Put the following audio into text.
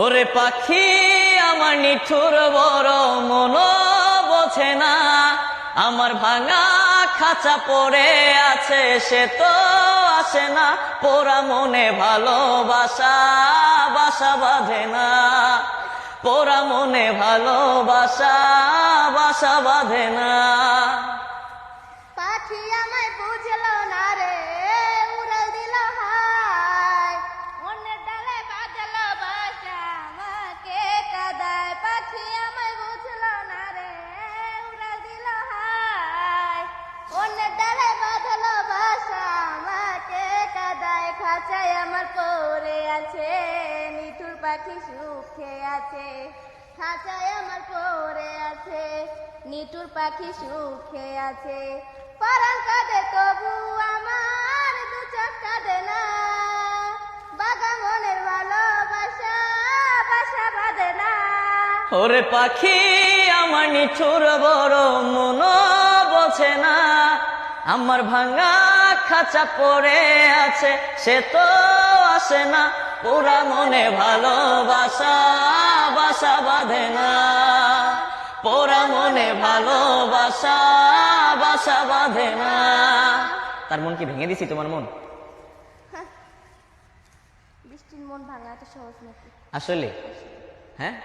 ওরে পাখি আমার নিঠুর বড় মন বোঝে না, আমার ভাঙা খাঁচা পড়ে আছে সে তো আসে না, পোড়া মনে ভালোবাসা বাসা বাঁধে না, পোড়া মনে ভালোবাসা বাসা বাঁধে না। পাখি আমায় বুঝলো না রে, উড়াল দিল হায়, অন্যের ডালে বাঁধলো বাসা আমাকে কাদায়। পাখি আমায় বুঝলো না রে, উড়াল দিল হায়, অন্যের ডালে বাঁধলো বাসা আমাকে কাদায়। খাঁচায় আমার পড়ে আছে, নিঠুর পাখি সুখে আছে। খাঁচায় আমার পড়ে আছে, নিঠুর পাখি সুখে আছে। পরাণ কাঁদে তবু আমার দু চোখ কাঁদে না, বাঘা মনের ভালোবাসা বাসা বাঁধে না। ওরে পাখি আমার নিঠুর বড় মন বোঝে না, আমার ভাঙা খাঁচা পড়ে আছে সে তো আসে না, পোড়া মনে ভালোবাসা বাসা বাঁধে না, পোড়া মনে ভালোবাসা বাসা বাঁধে না। তার মন কি ভেঙে দিছি তোমার মন? বৃষ্টির মন ভাঙা এত সহজ নাকি? আসলে হ্যাঁ।